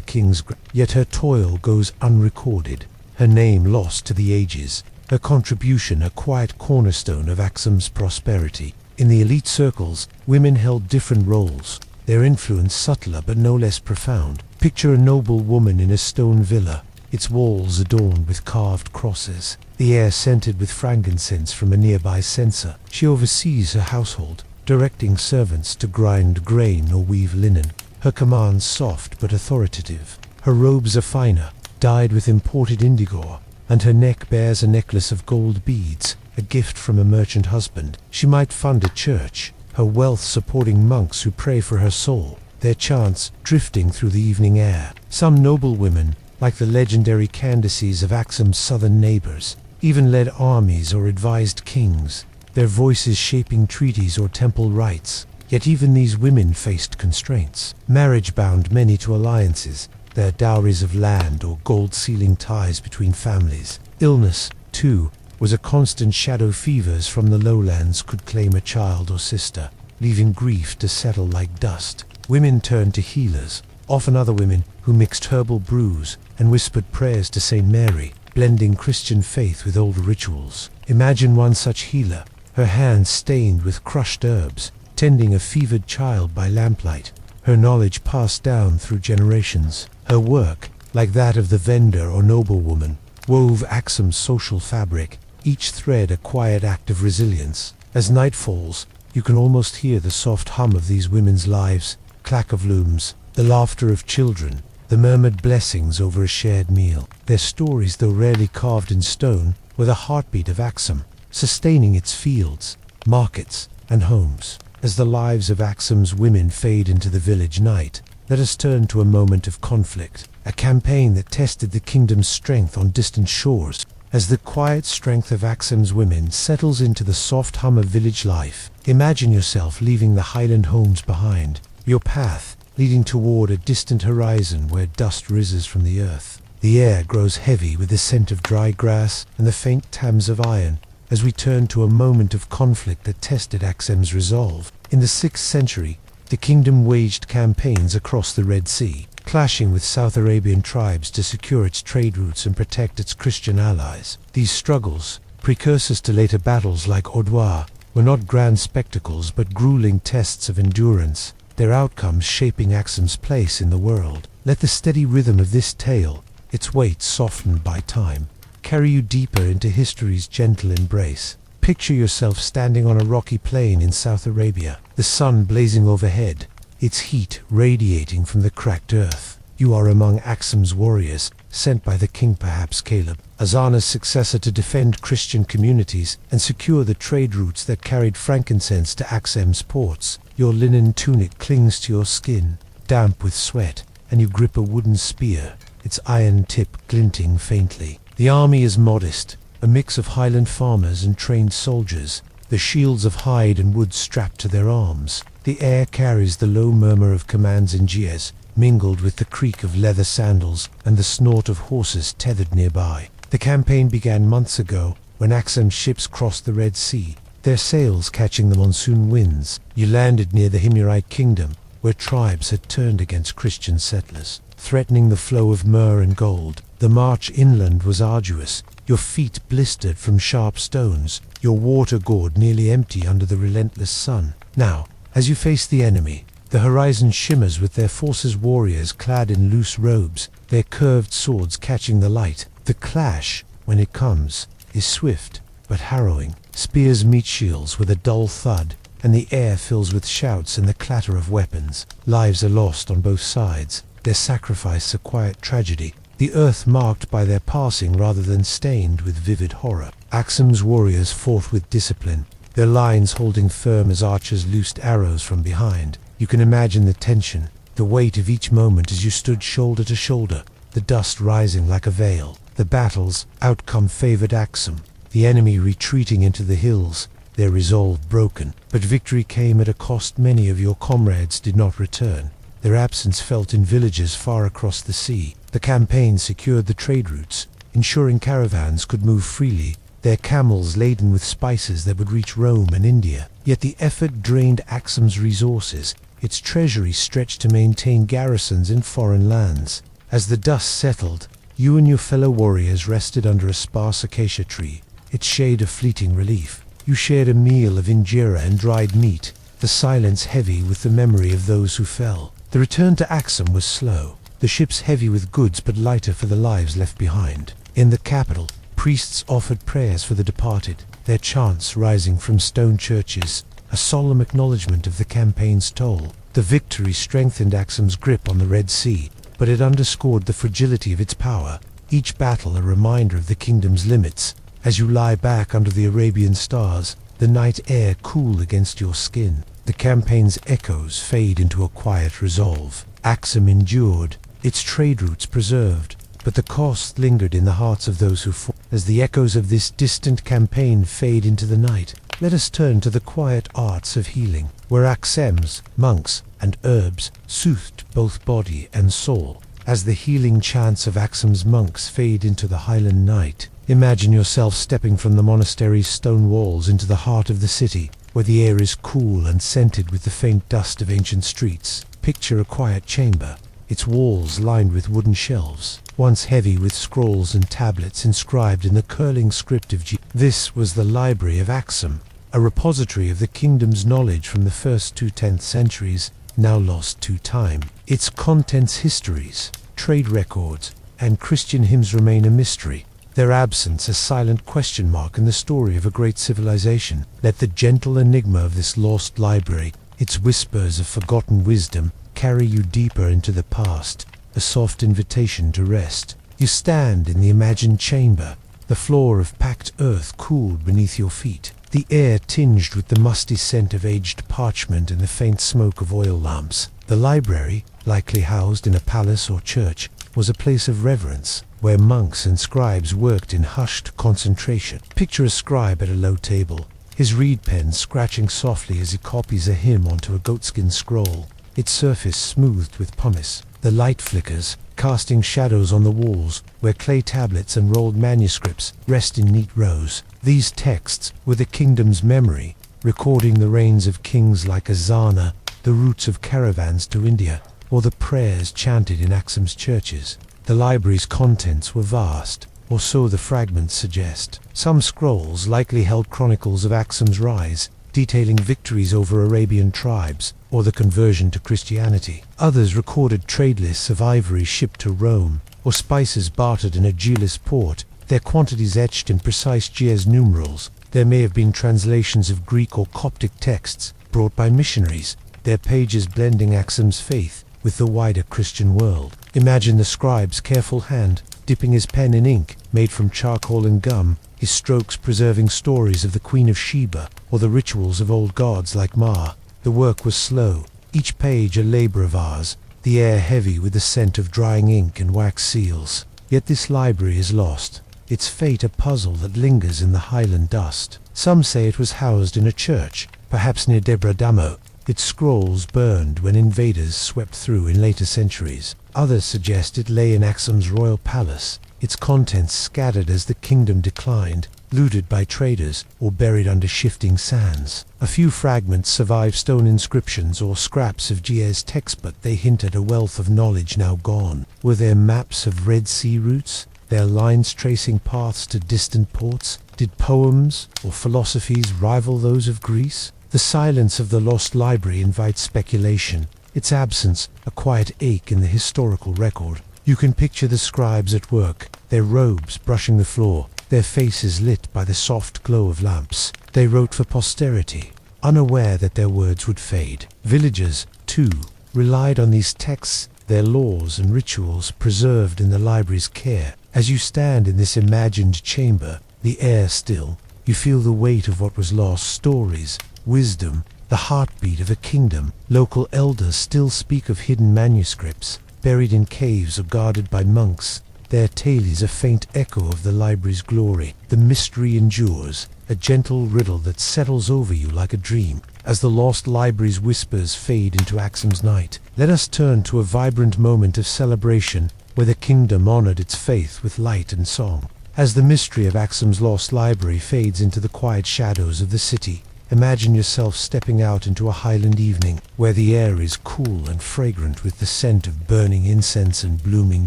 king's yet her toil goes unrecorded, her name lost to the ages, her contribution a quiet cornerstone of Aksum's prosperity. In the elite circles, women held different roles, their influence subtler but no less profound. Picture a noble woman in a stone villa, its walls adorned with carved crosses, the air scented with frankincense from a nearby censer. She oversees her household, directing servants to grind grain or weave linen. Her commands soft but authoritative. Her robes are finer, dyed with imported indigo, and her neck bears a necklace of gold beads, a gift from a merchant husband. She might fund a church, her wealth supporting monks who pray for her soul, their chants drifting through the evening air. Some noble women, like the legendary Candaces of Aksum's southern neighbors, even led armies or advised kings, their voices shaping treaties or temple rites. Yet even these women faced constraints. Marriage bound many to alliances, their dowries of land or gold-sealing ties between families. Illness, too, was a constant shadow. Fevers from the lowlands could claim a child or sister, leaving grief to settle like dust. Women turned to healers, often other women who mixed herbal brews and whispered prayers to Saint Mary, blending Christian faith with old rituals. Imagine one such healer, her hands stained with crushed herbs, tending a fevered child by lamplight, her knowledge passed down through generations. Her work, like that of the vendor or noblewoman, wove Aksum's social fabric, each thread a quiet act of resilience. As night falls, you can almost hear the soft hum of these women's lives, clack of looms, the laughter of children, the murmured blessings over a shared meal. Their stories, though rarely carved in stone, were the heartbeat of Aksum, sustaining its fields, markets, and homes. As the lives of Aksum's women fade into the village night, let us turn to a moment of conflict, a campaign that tested the kingdom's strength on distant shores. As the quiet strength of Aksum's women settles into the soft hum of village life, imagine yourself leaving the highland homes behind, your path leading toward a distant horizon where dust rises from the earth. The air grows heavy with the scent of dry grass and the faint tams of iron, as we turn to a moment of conflict that tested Aksum's resolve. In the 6th century, the kingdom waged campaigns across the Red Sea, clashing with South Arabian tribes to secure its trade routes and protect its Christian allies. These struggles, precursors to later battles like Odwa, were not grand spectacles but grueling tests of endurance, their outcomes shaping Aksum's place in the world. Let the steady rhythm of this tale, its weight softened by time, carry you deeper into history's gentle embrace. Picture yourself standing on a rocky plain in South Arabia, the sun blazing overhead, its heat radiating from the cracked earth. You are among Aksum's warriors, sent by the king, perhaps Caleb, Azana's successor, to defend Christian communities and secure the trade routes that carried frankincense to Aksum's ports. Your linen tunic clings to your skin, damp with sweat, and you grip a wooden spear, its iron tip glinting faintly. The army is modest, a mix of highland farmers and trained soldiers, the shields of hide and wood strapped to their arms. The air carries the low murmur of commands and jeers, mingled with the creak of leather sandals and the snort of horses tethered nearby. The campaign began months ago, when Aksum's ships crossed the Red Sea, their sails catching the monsoon winds. You landed near the Himyarite kingdom, where tribes had turned against Christian settlers, threatening the flow of myrrh and gold. The march inland was arduous, your feet blistered from sharp stones, your water gourd nearly empty under the relentless sun. Now, as you face the enemy, the horizon shimmers with their forces, warriors clad in loose robes, their curved swords catching the light. The clash, when it comes, is swift but harrowing. Spears meet shields with a dull thud, and the air fills with shouts and the clatter of weapons. Lives are lost on both sides, their sacrifice a quiet tragedy, the earth marked by their passing rather than stained with vivid horror. Aksum's warriors fought with discipline, their lines holding firm as archers loosed arrows from behind. You can imagine the tension, the weight of each moment as you stood shoulder to shoulder, the dust rising like a veil. The battle's outcome favored Aksum, the enemy retreating into the hills, their resolve broken. But victory came at a cost. Many of your comrades did not return, their absence felt in villages far across the sea. The campaign secured the trade routes, ensuring caravans could move freely, their camels laden with spices that would reach Rome and India. Yet the effort drained Aksum's resources. Its treasury stretched to maintain garrisons in foreign lands. As the dust settled, you and your fellow warriors rested under a sparse acacia tree, its shade a fleeting relief. You shared a meal of injera and dried meat, the silence heavy with the memory of those who fell. The return to Aksum was slow, the ships heavy with goods but lighter for the lives left behind. In the capital, priests offered prayers for the departed, their chants rising from stone churches, a solemn acknowledgement of the campaign's toll. The victory strengthened Aksum's grip on the Red Sea, but it underscored the fragility of its power, each battle a reminder of the kingdom's limits. As you lie back under the Arabian stars, the night air cool against your skin, the campaign's echoes fade into a quiet resolve. Aksum endured, its trade routes preserved, but the cost lingered in the hearts of those who fought. As the echoes of this distant campaign fade into the night, let us turn to the quiet arts of healing, where Aksems, monks, and herbs soothed both body and soul. As the healing chants of Aksum's monks fade into the highland night, imagine yourself stepping from the monastery's stone walls into the heart of the city, where the air is cool and scented with the faint dust of ancient streets. Picture a quiet chamber, its walls lined with wooden shelves, once heavy with scrolls and tablets inscribed in the curling script of G. This was the library of Aksum, a repository of the kingdom's knowledge from the first 2/10th centuries, now lost to time. Its contents, histories, trade records, and Christian hymns remain a mystery, their absence a silent question mark in the story of a great civilization. Let the gentle enigma of this lost library, its whispers of forgotten wisdom, carry you deeper into the past, a soft invitation to rest. You stand in the imagined chamber, the floor of packed earth cooled beneath your feet, the air tinged with the musty scent of aged parchment and the faint smoke of oil lamps. The library, likely housed in a palace or church, was a place of reverence, where monks and scribes worked in hushed concentration. Picture a scribe at a low table, his reed pen scratching softly as he copies a hymn onto a goatskin scroll, its surface smoothed with pumice. The light flickers, casting shadows on the walls, where clay tablets and rolled manuscripts rest in neat rows. These texts were the kingdom's memory, recording the reigns of kings like Azana, the routes of caravans to India, or the prayers chanted in Aksum's churches. The library's contents were vast, or so the fragments suggest. Some scrolls likely held chronicles of Aksum's rise, detailing victories over Arabian tribes, or the conversion to Christianity. Others recorded trade lists of ivory shipped to Rome, or spices bartered in a Gelis port, their quantities etched in precise Ge'ez numerals. There may have been translations of Greek or Coptic texts, brought by missionaries, their pages blending Aksum's faith with the wider Christian world. Imagine the scribe's careful hand, dipping his pen in ink made from charcoal and gum, his strokes preserving stories of the Queen of Sheba, or the rituals of old gods like Ma. The work was slow, each page a labor of ours, the air heavy with the scent of drying ink and wax seals. Yet this library is lost, its fate a puzzle that lingers in the highland dust. Some say it was housed in a church, perhaps near Debra-Damo, its scrolls burned when invaders swept through in later centuries. Others suggest it lay in Aksum's royal palace, its contents scattered as the kingdom declined, looted by traders or buried under shifting sands. A few fragments survive stone inscriptions or scraps of Ge'ez text, but they hint at a wealth of knowledge now gone. Were there maps of Red Sea routes, their lines tracing paths to distant ports? Did poems or philosophies rival those of Greece? The silence of the lost library invites speculation, its absence a quiet ache in the historical record. You can picture the scribes at work, their robes brushing the floor, their faces lit by the soft glow of lamps. They wrote for posterity, unaware that their words would fade. Villagers, too, relied on these texts, their laws and rituals preserved in the library's care. As you stand in this imagined chamber, the air still, you feel the weight of what was lost, stories, wisdom, the heartbeat of a kingdom. Local elders still speak of hidden manuscripts, buried in caves or guarded by monks. Their tale is a faint echo of the library's glory. The mystery endures, a gentle riddle that settles over you like a dream. As the lost library's whispers fade into Aksum's night, let us turn to a vibrant moment of celebration where the kingdom honored its faith with light and song. As the mystery of Aksum's lost library fades into the quiet shadows of the city, imagine yourself stepping out into a highland evening where the air is cool and fragrant with the scent of burning incense and blooming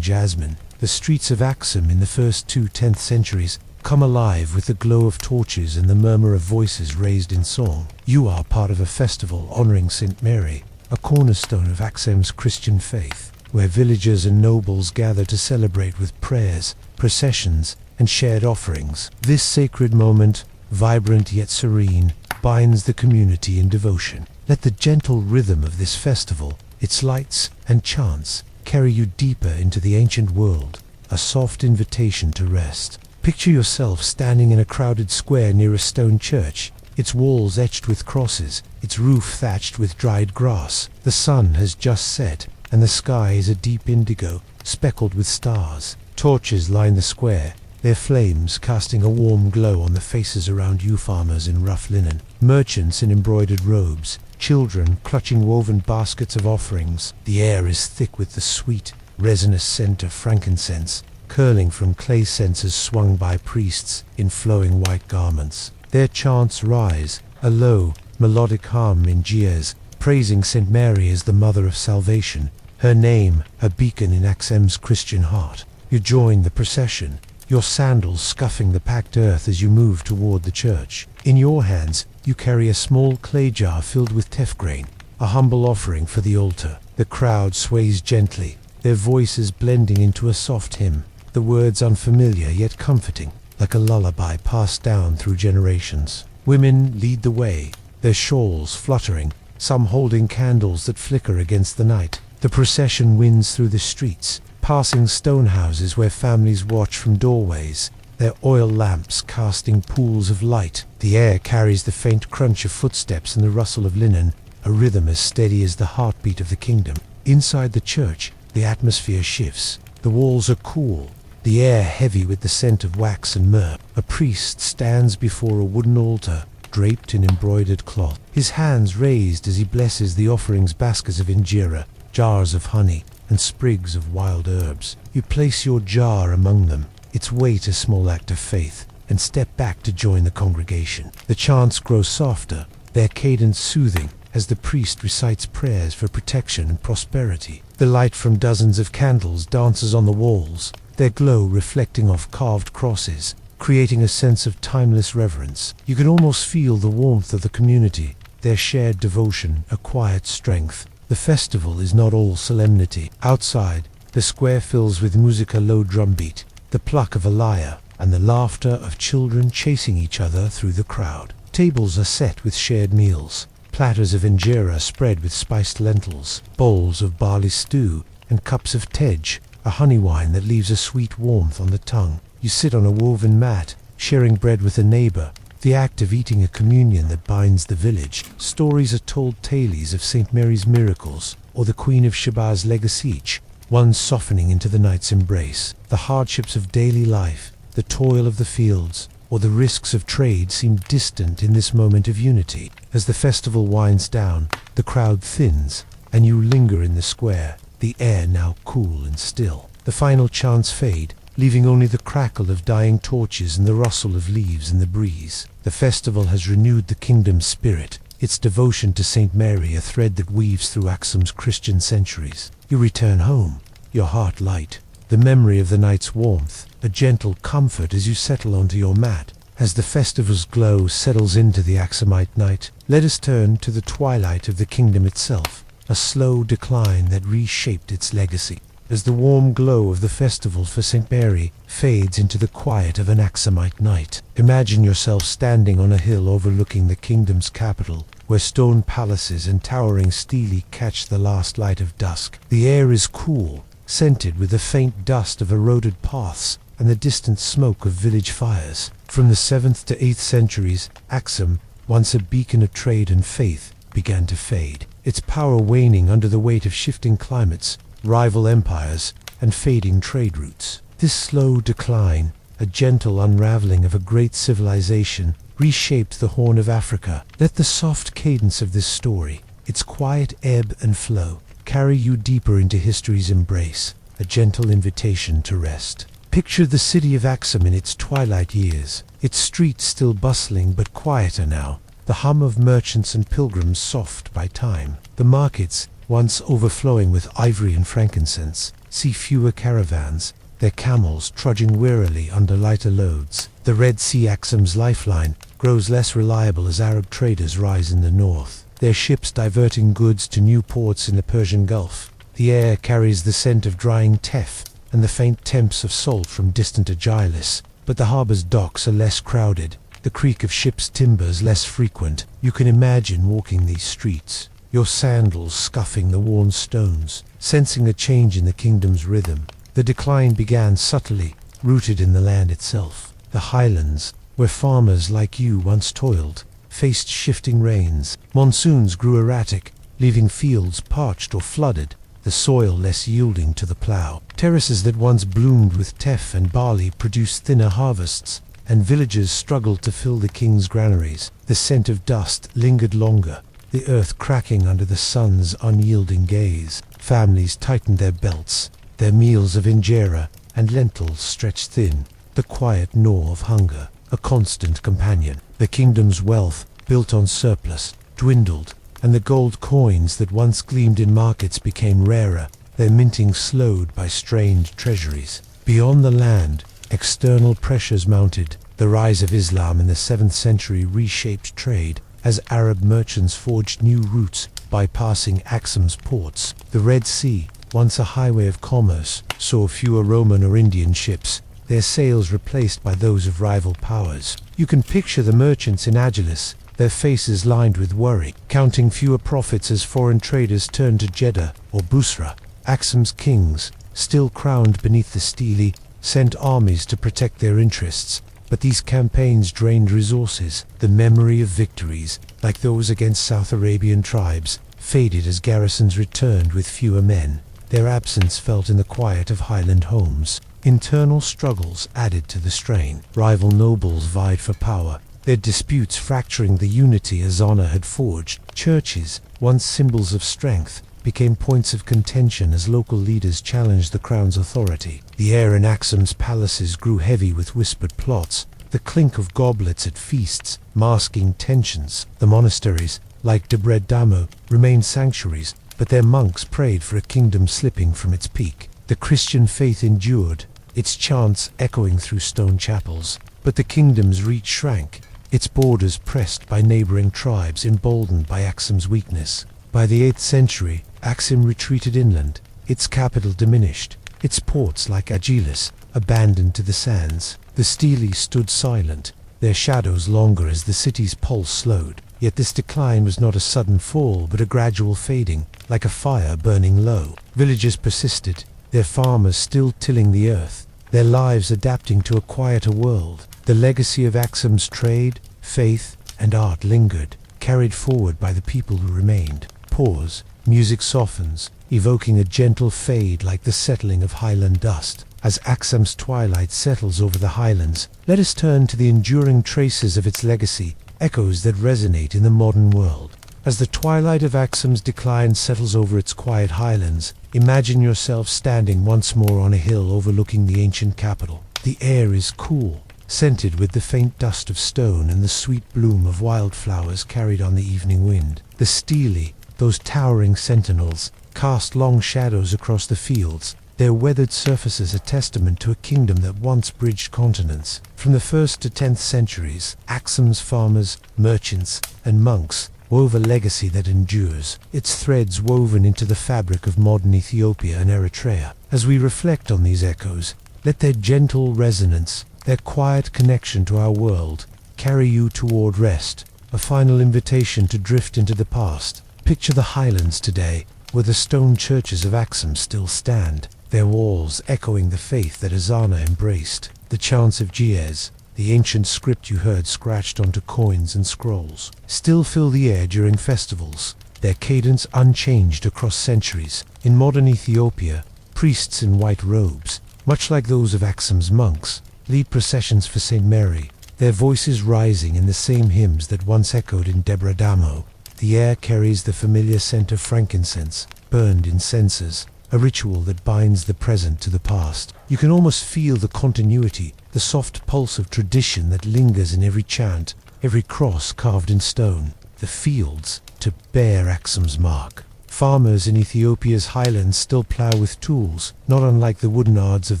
jasmine. The streets of Aksum in the first 10th centuries come alive with the glow of torches and the murmur of voices raised in song. You are part of a festival honoring St. Mary, a cornerstone of Aksum's Christian faith, where villagers and nobles gather to celebrate with prayers, processions, and shared offerings. This sacred moment, vibrant yet serene, binds the community in devotion. Let the gentle rhythm of this festival, its lights and chants, carry you deeper into the ancient world, a soft invitation to rest. Picture yourself standing in a crowded square near a stone church, its walls etched with crosses, its roof thatched with dried grass. The sun has just set, and the sky is a deep indigo, speckled with stars. Torches line the square, their flames casting a warm glow on the faces around you, farmers in rough linen, merchants in embroidered robes, children clutching woven baskets of offerings. The air is thick with the sweet, resinous scent of frankincense, curling from clay censers swung by priests in flowing white garments. Their chants rise, a low, melodic hum in Giers, praising St. Mary as the Mother of Salvation, her name a beacon in Aksum's Christian heart. You join the procession, your sandals scuffing the packed earth as you move toward the church. In your hands, you carry a small clay jar filled with teff grain, a humble offering for the altar. The crowd sways gently, their voices blending into a soft hymn, the words unfamiliar yet comforting, like a lullaby passed down through generations. Women lead the way, their shawls fluttering, some holding candles that flicker against the night. The procession winds through the streets, passing stone houses where families watch from doorways, their oil lamps casting pools of light. The air carries the faint crunch of footsteps and the rustle of linen, a rhythm as steady as the heartbeat of the kingdom. Inside the church, the atmosphere shifts. The walls are cool, the air heavy with the scent of wax and myrrh. A priest stands before a wooden altar, draped in embroidered cloth, his hands raised as he blesses the offerings, baskets of injera, jars of honey, and sprigs of wild herbs. You place your jar among them, its weight a small act of faith, and step back to join the congregation. The chants grow softer, their cadence soothing, as the priest recites prayers for protection and prosperity. The light from dozens of candles dances on the walls, their glow reflecting off carved crosses, creating a sense of timeless reverence. You can almost feel the warmth of the community, their shared devotion, a quiet strength. The festival is not all solemnity. Outside, the square fills with music, a low drumbeat, the pluck of a lyre, and the laughter of children chasing each other through the crowd. Tables are set with shared meals, platters of injera spread with spiced lentils, bowls of barley stew, and cups of tej, a honey wine that leaves a sweet warmth on the tongue. You sit on a woven mat, sharing bread with a neighbor, the act of eating a communion that binds the village. Stories are told, tales of St. Mary's miracles, or the Queen of Shaba's legacy, one softening into the night's embrace. The hardships of daily life, the toil of the fields, or the risks of trade seem distant in this moment of unity. As the festival winds down, the crowd thins, and you linger in the square, the air now cool and still. The final chants fade, leaving only the crackle of dying torches and the rustle of leaves in the breeze. The festival has renewed the kingdom's spirit, its devotion to St. Mary a thread that weaves through Aksum's Christian centuries. You return home, your heart light, the memory of the night's warmth, a gentle comfort as you settle onto your mat. As the festival's glow settles into the Aksumite night, let us turn to the twilight of the kingdom itself, a slow decline that reshaped its legacy. As the warm glow of the festival for St. Mary fades into the quiet of an Aksumite night, imagine yourself standing on a hill overlooking the kingdom's capital, where stone palaces and towering stelae catch the last light of dusk. The air is cool, scented with the faint dust of eroded paths and the distant smoke of village fires. From the 7th to 8th centuries, Aksum, once a beacon of trade and faith, began to fade, its power waning under the weight of shifting climates, rival empires, and fading trade routes. This slow decline, a gentle unraveling of a great civilization, reshaped the Horn of Africa. Let the soft cadence of this story, its quiet ebb and flow, carry you deeper into history's embrace, a gentle invitation to rest. Picture the city of Aksum in its twilight years, its streets still bustling but quieter now, the hum of merchants and pilgrims soft by time. The markets, once overflowing with ivory and frankincense, see fewer caravans, their camels trudging wearily under lighter loads. The Red Sea, Aksum's lifeline, grows less reliable as Arab traders rise in the north, their ships diverting goods to new ports in the Persian Gulf. The air carries the scent of drying teff and the faint temps of salt from distant Agilis, but the harbor's docks are less crowded, the creak of ships' timbers less frequent. You can imagine walking these streets, your sandals scuffing the worn stones, sensing a change in the kingdom's rhythm. The decline began subtly, rooted in the land itself. The highlands, where farmers like you once toiled, faced shifting rains. Monsoons grew erratic, leaving fields parched or flooded, the soil less yielding to the plough. Terraces that once bloomed with teff and barley produced thinner harvests, and villages struggled to fill the king's granaries. The scent of dust lingered longer, the earth cracking under the sun's unyielding gaze. Families tightened their belts, their meals of injera and lentils stretched thin, the quiet gnaw of hunger, a constant companion. The kingdom's wealth, built on surplus, dwindled, and the gold coins that once gleamed in markets became rarer, their minting slowed by strained treasuries. Beyond the land, external pressures mounted. The rise of Islam in the 7th century reshaped trade, as Arab merchants forged new routes, bypassing Aksum's ports. The Red Sea, once a highway of commerce, saw fewer Roman or Indian ships, their sails replaced by those of rival powers. You can picture the merchants in Agilis, their faces lined with worry, counting fewer profits as foreign traders turned to Jeddah or Busra. Aksum's kings, still crowned beneath the stele, sent armies to protect their interests, but these campaigns drained resources. The memory of victories, like those against South Arabian tribes, faded as garrisons returned with fewer men, their absence felt in the quiet of highland homes. Internal struggles added to the strain. Rival nobles vied for power, their disputes fracturing the unity Azana had forged. Churches, once symbols of strength, became points of contention as local leaders challenged the crown's authority. The air in Aksum's palaces grew heavy with whispered plots, the clink of goblets at feasts masking tensions. The monasteries, like Debred Damo, remained sanctuaries, but their monks prayed for a kingdom slipping from its peak. The Christian faith endured, its chants echoing through stone chapels, but the kingdom's reach shrank, its borders pressed by neighboring tribes emboldened by Aksum's weakness. By the 8th century, Aksum retreated inland, its capital diminished, its ports like Agilis abandoned to the sands. The stele stood silent, their shadows longer as the city's pulse slowed. Yet this decline was not a sudden fall but a gradual fading, like a fire burning low. Villages persisted, their farmers still tilling the earth, their lives adapting to a quieter world. The legacy of Aksum's trade, faith, and art lingered, carried forward by the people who remained. Pause, music softens, evoking a gentle fade like the settling of highland dust. As Aksum's twilight settles over the highlands, let us turn to the enduring traces of its legacy, echoes that resonate in the modern world. As the twilight of Aksum's decline settles over its quiet highlands, imagine yourself standing once more on a hill overlooking the ancient capital. The air is cool, scented with the faint dust of stone and the sweet bloom of wildflowers carried on the evening wind. The stele, those towering sentinels, cast long shadows across the fields, their weathered surfaces a testament to a kingdom that once bridged continents. From the 1st to 10th centuries, Aksum's farmers, merchants, and monks wove a legacy that endures, its threads woven into the fabric of modern Ethiopia and Eritrea. As we reflect on these echoes, let their gentle resonance, their quiet connection to our world, carry you toward rest, a final invitation to drift into the past. Picture the highlands today, where the stone churches of Aksum still stand, their walls echoing the faith that Azana embraced. The chants of Giez, the ancient script you heard scratched onto coins and scrolls, still fill the air during festivals, their cadence unchanged across centuries. In modern Ethiopia, priests in white robes, much like those of Aksum's monks, lead processions for St. Mary, their voices rising in the same hymns that once echoed in Debre Damo. The air carries the familiar scent of frankincense, burned in censers, a ritual that binds the present to the past. You can almost feel the continuity, the soft pulse of tradition that lingers in every chant, every cross carved in stone. The fields to bear Aksum's mark. Farmers in Ethiopia's highlands still plough with tools, not unlike the wooden ards of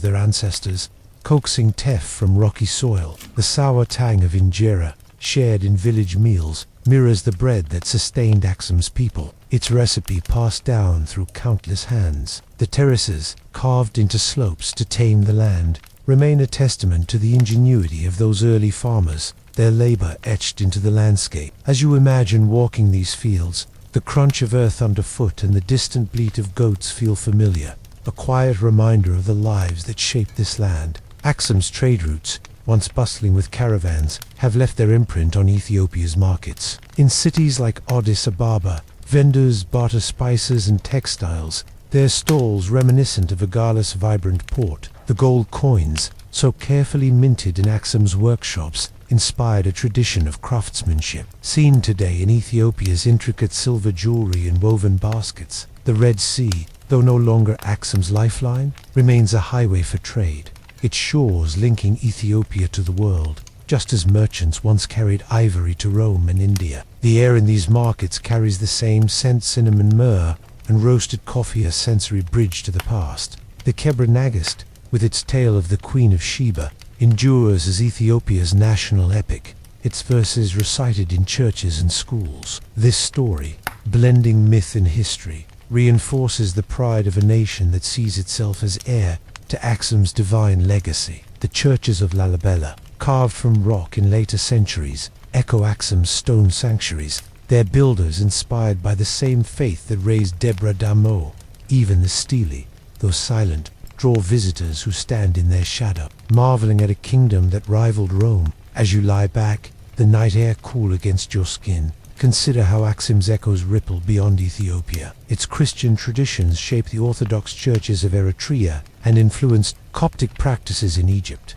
their ancestors, coaxing teff from rocky soil. The sour tang of injera, shared in village meals, mirrors the bread that sustained Aksum's people, its recipe passed down through countless hands. The terraces, carved into slopes to tame the land, remain a testament to the ingenuity of those early farmers, their labor etched into the landscape. As you imagine walking these fields, the crunch of earth underfoot and the distant bleat of goats feel familiar, a quiet reminder of the lives that shaped this land. Aksum's trade routes, once bustling with caravans, have left their imprint on Ethiopia's markets. In cities like Addis Ababa, vendors barter spices and textiles, their stalls reminiscent of Agala's vibrant port. The gold coins, so carefully minted in Aksum's workshops, inspired a tradition of craftsmanship, seen today in Ethiopia's intricate silver jewelry and woven baskets. The Red Sea, though no longer Aksum's lifeline, remains a highway for trade, its shores linking Ethiopia to the world, just as merchants once carried ivory to Rome and India. The air in these markets carries the same scent, cinnamon, myrrh, and roasted coffee, a sensory bridge to the past. The Kebra Nagast, with its tale of the Queen of Sheba, endures as Ethiopia's national epic, its verses recited in churches and schools. This story, blending myth and history, reinforces the pride of a nation that sees itself as heir to Aksum's divine legacy. The churches of Lalibela, carved from rock in later centuries, echo Aksum's stone sanctuaries, their builders inspired by the same faith that raised Debre Damo. Even the stelae, though silent, draw visitors who stand in their shadow, marveling at a kingdom that rivaled Rome. As you lie back, the night air cool against your skin, consider how Aksum's echoes ripple beyond Ethiopia. Its Christian traditions shape the Orthodox churches of Eritrea and influenced Coptic practices in Egypt.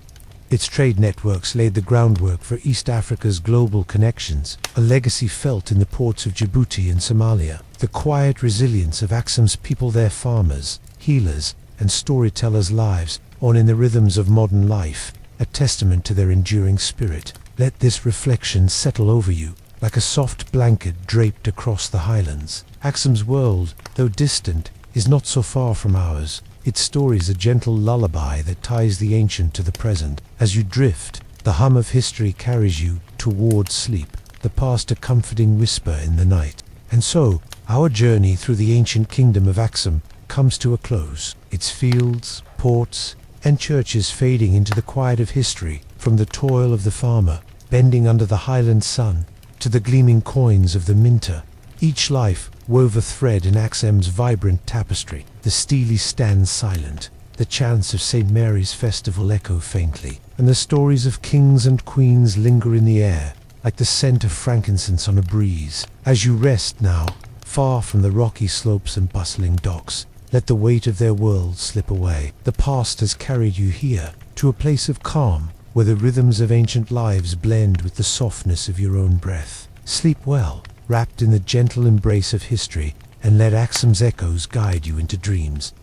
Its trade networks laid the groundwork for East Africa's global connections, a legacy felt in the ports of Djibouti and Somalia. The quiet resilience of Aksum's people, their farmers, healers, and storytellers' lives, on in the rhythms of modern life, a testament to their enduring spirit. Let this reflection settle over you, like a soft blanket draped across the highlands. Aksum's world, though distant, is not so far from ours. Its story is a gentle lullaby that ties the ancient to the present. As you drift, the hum of history carries you toward sleep, the past a comforting whisper in the night. And so, our journey through the ancient kingdom of Aksum comes to a close, its fields, ports, and churches fading into the quiet of history, from the toil of the farmer, bending under the highland sun, to the gleaming coins of the minter. Each life wove a thread in Aksum's vibrant tapestry. The stele stands silent, the chants of St. Mary's festival echo faintly, and the stories of kings and queens linger in the air, like the scent of frankincense on a breeze. As you rest now, far from the rocky slopes and bustling docks, let the weight of their world slip away. The past has carried you here, to a place of calm, where the rhythms of ancient lives blend with the softness of your own breath. Sleep well, wrapped in the gentle embrace of history, and let Aksum's echoes guide you into dreams